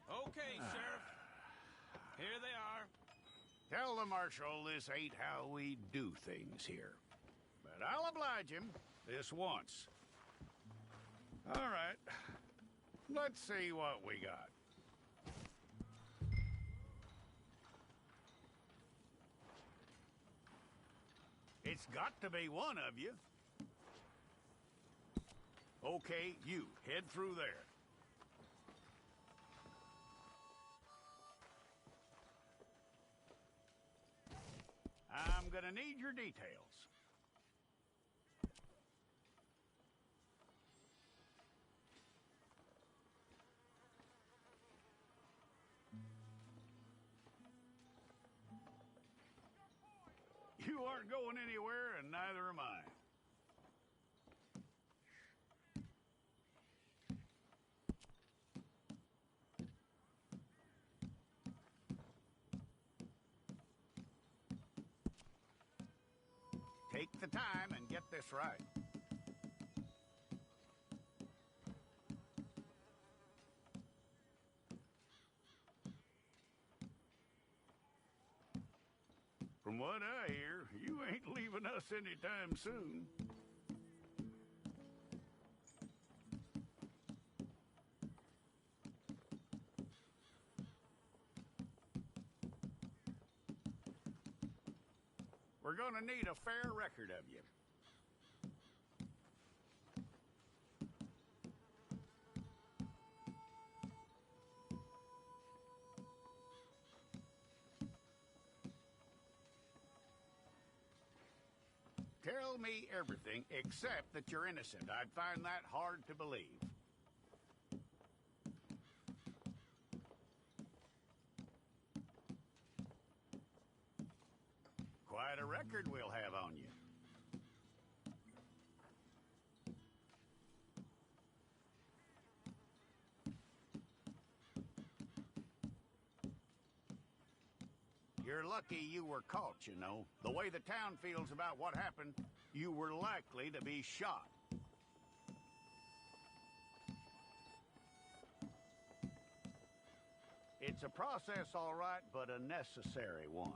Okay, Sheriff. Here they are. Tell the Marshal this ain't how we do things here. But I'll oblige him this once. All right. Let's see what we got. It's got to be one of you. Okay, you, head through there. I'm gonna need your details. You aren't going anywhere, and neither am I. Take the time and get this right. From what I hear, you ain't leaving us anytime soon. We're gonna need a fair record of you. Tell me everything except that you're innocent. I'd find that hard to believe. Quite a record we'll have on you. You're lucky you were caught, you know. The way the town feels about what happened, you were likely to be shot. It's a process, all right, but a necessary one.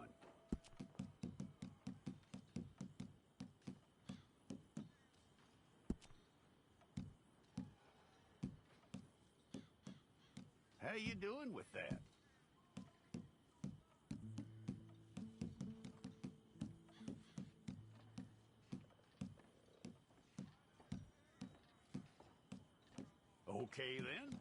How you doing with that? Okay, then.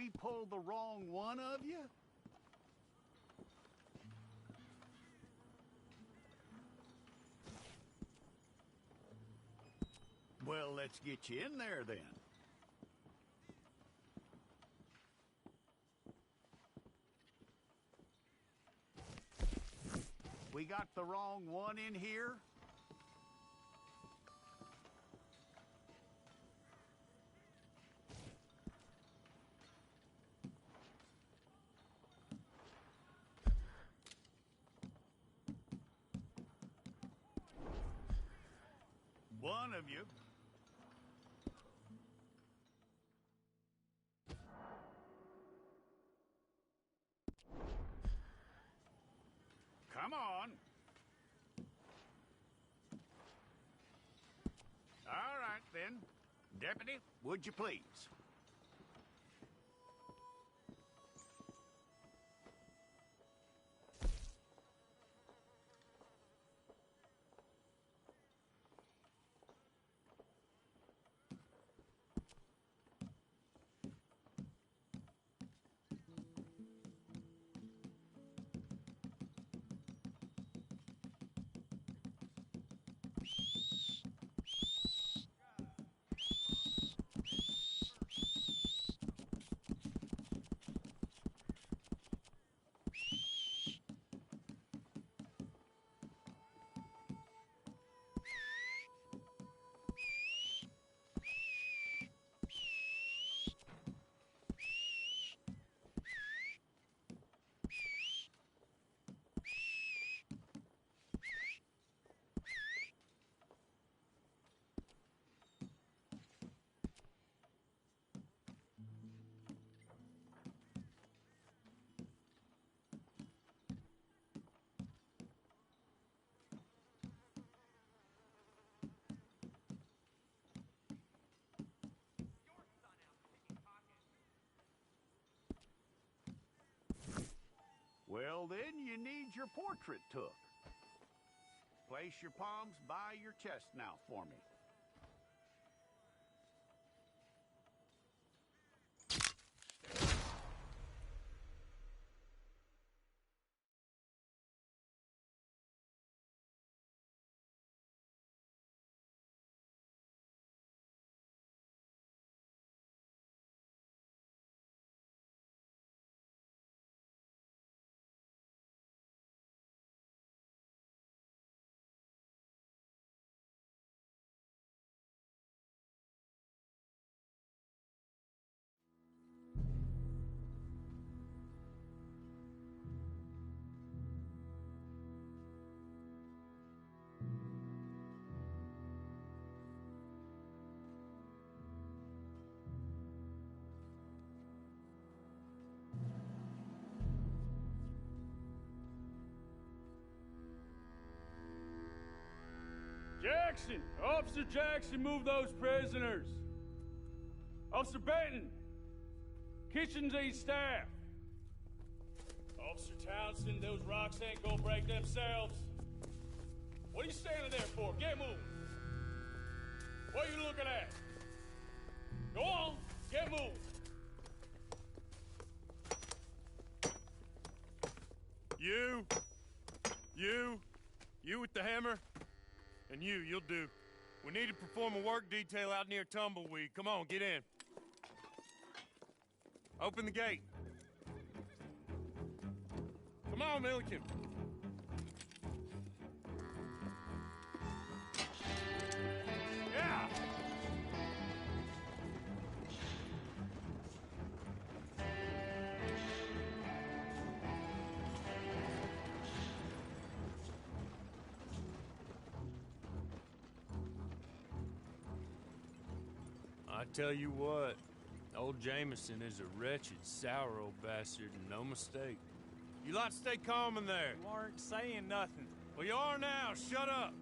we pulled the wrong one of you? Well, let's get you in there then. We got the wrong one in here? One of you. Come on. All right, then. Deputy, would you please? Well, then you need your portrait took. Place your palms by your chest now for me. Jackson! Officer Jackson, move those prisoners! Officer Benton! Kitchens aid staff! Officer Townsend, those rocks ain't gonna break themselves. What are you standing there for? Get moving! What are you looking at? Go on, get moving! You with the hammer? And you'll do. We need to perform a work detail out near Tumbleweed. Come on, get in. Open the gate. Come on, Milliken. Yeah! I tell you what, old Jameson is a wretched, sour old bastard, and no mistake. You lot stay calm in there. You aren't saying nothing. Well, you are now. Shut up.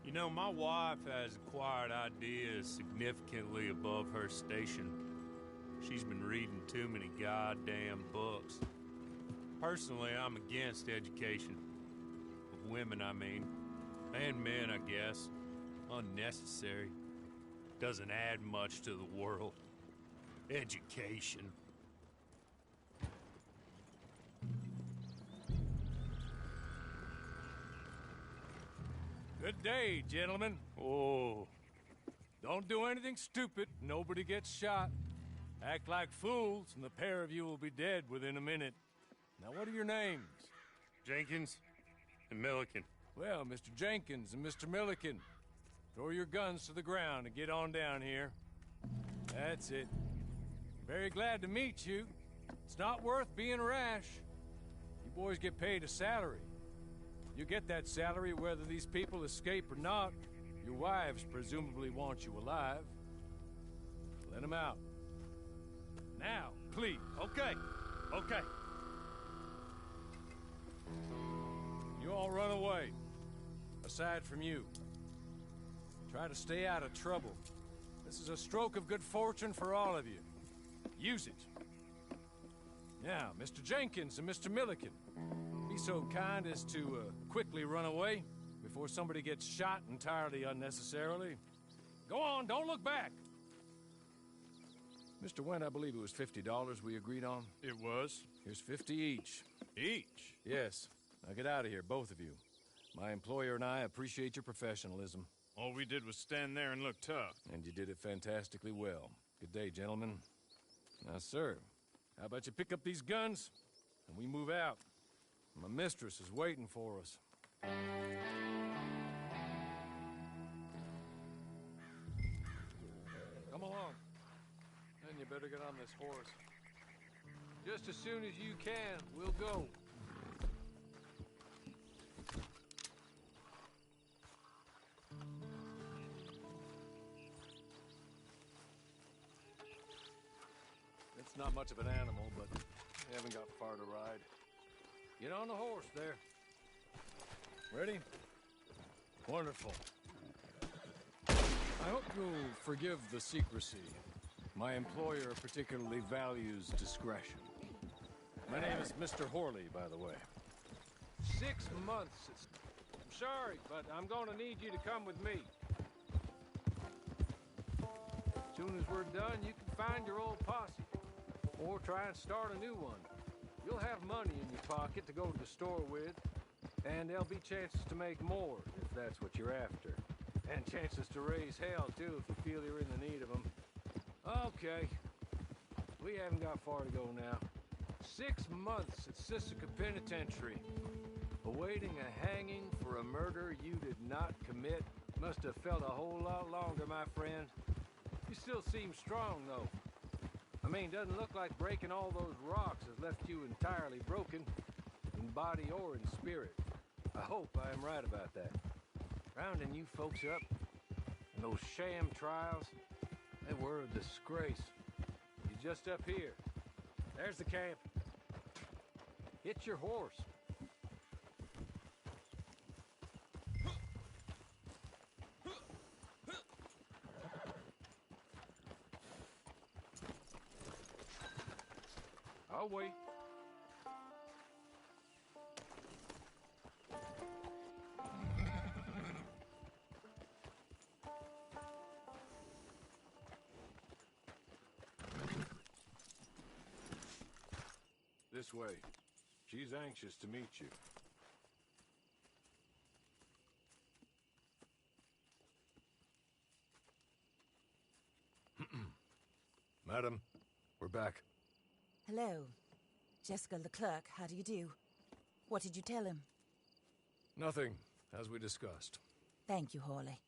You know, my wife has acquired ideas significantly above her station. She's been reading too many goddamn books. Personally, I'm against education. Of women, I mean. And men, I guess. Unnecessary. Doesn't add much to the world. Education. Good day, gentlemen. Oh, don't do anything stupid. Nobody gets shot. Act like fools, and the pair of you will be dead within a minute. Now, what are your names? Jenkins and Milliken. Well, Mr. Jenkins and Mr. Milliken, throw your guns to the ground and get on down here. That's it. Very glad to meet you. It's not worth being rash. You boys get paid a salary. You get that salary whether these people escape or not. Your wives presumably want you alive. Let them out. Now, please. Okay. You all run away. Aside from you. Try to stay out of trouble. This is a stroke of good fortune for all of you. Use it. Now, Mr. Jenkins and Mr. Milliken, be so kind as to quickly run away before somebody gets shot entirely unnecessarily. Go on, don't look back. Mr. Wendt, I believe it was $50 we agreed on. It was. Here's 50 each. Each? Yes. Now get out of here, both of you. My employer and I appreciate your professionalism. All we did was stand there and look tough. And you did it fantastically well. Good day, gentlemen. Now, sir, how about you pick up these guns and we move out? My mistress is waiting for us. Come along. Then you better get on this horse. Just as soon as you can, we'll go. It's not much of an animal, but we haven't got far to ride. Get on the horse there. Ready? Wonderful. I hope you'll forgive the secrecy. My employer particularly values discretion. My name is Mr. Horley, by the way. 6 months. I'm sorry, but I'm gonna need you to come with me. As soon as we're done, you can find your old posse. Or try and start a new one. You'll have money in your pocket to go to the store with, and there'll be chances to make more, if that's what you're after. And chances to raise hell, too, if you feel you're in the need of them. Okay. We haven't got far to go now. 6 months at Sisika Penitentiary. Awaiting a hanging for a murder you did not commit. Must have felt a whole lot longer, my friend. You still seem strong, though. I mean, doesn't look like breaking all those rocks has left you entirely broken, in body or in spirit. I hope I am right about that. Rounding you folks up, and those sham trials, they were a disgrace. You're just up here. There's the camp. Hit your horse. I'll wait. This way. She's anxious to meet you. Madam, we're back. Hello. Jessica Leclerc, how do you do? What did you tell him? Nothing, as we discussed. Thank you, Horley.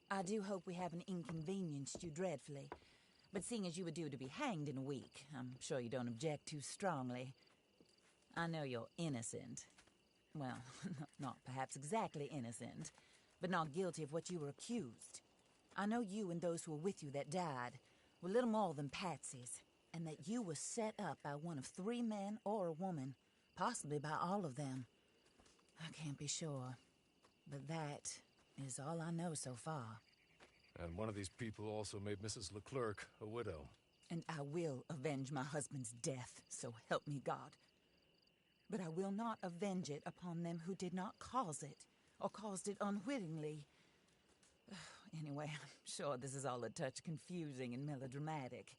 I do hope we haven't inconvenienced you dreadfully. But seeing as you were due to be hanged in a week, I'm sure you don't object too strongly. I know you're innocent. Well, not perhaps exactly innocent, but not guilty of what you were accused. I know you and those who were with you that died were little more than patsies, and that you were set up by one of 3 men or a woman, possibly by all of them. I can't be sure, but that is all I know so far. And one of these people also made Mrs. Leclerc a widow. And I will avenge my husband's death, so help me God. But I will not avenge it upon them who did not cause it, or caused it unwittingly. Anyway, I'm sure this is all a touch confusing and melodramatic.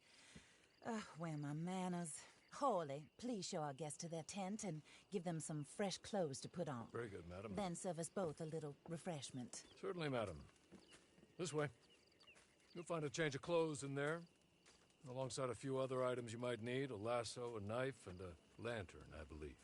Where are my manners? Hawley, please show our guests to their tent and give them some fresh clothes to put on. Very good, madam. Then serve us both a little refreshment. Certainly, madam. This way. You'll find a change of clothes in there, alongside a few other items you might need, a lasso, a knife, and a lantern, I believe.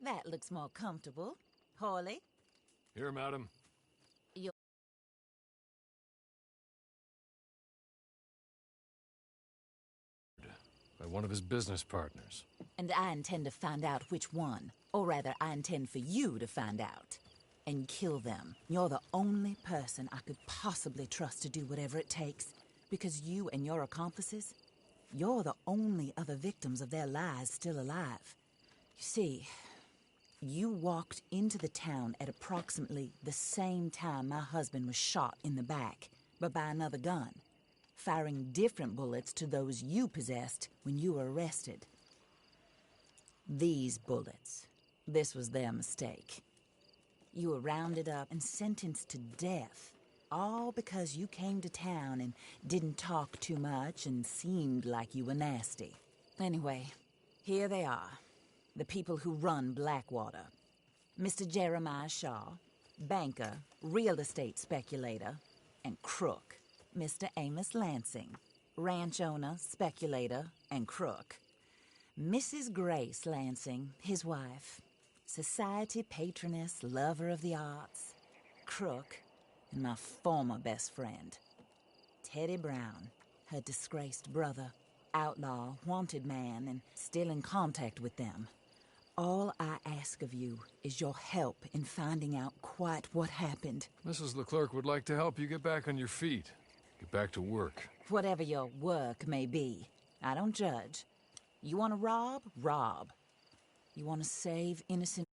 That looks more comfortable. Hawley? Here, madam. By one of his business partners. And I intend to find out which one. Or rather, I intend for you to find out. And kill them. You're the only person I could possibly trust to do whatever it takes. Because you and your accomplices, you're the only other victims of their lies still alive. You see, you walked into the town at approximately the same time my husband was shot in the back, but by another gun, firing different bullets to those you possessed when you were arrested. These bullets, this was their mistake. You were rounded up and sentenced to death, all because you came to town and didn't talk too much and seemed like you were nasty. Anyway, here they are. The people who run Blackwater. Mr. Jeremiah Shaw, banker, real estate speculator, and crook. Mr. Amos Lansing, ranch owner, speculator, and crook. Mrs. Grace Lansing, his wife, society patroness, lover of the arts, crook, and my former best friend. Teddy Brown, her disgraced brother, outlaw, wanted man, and still in contact with them. All I ask of you is your help in finding out quite what happened. Mrs. Leclerc would like to help you get back on your feet. Get back to work. Whatever your work may be, I don't judge. You want to rob? Rob. You want to save innocent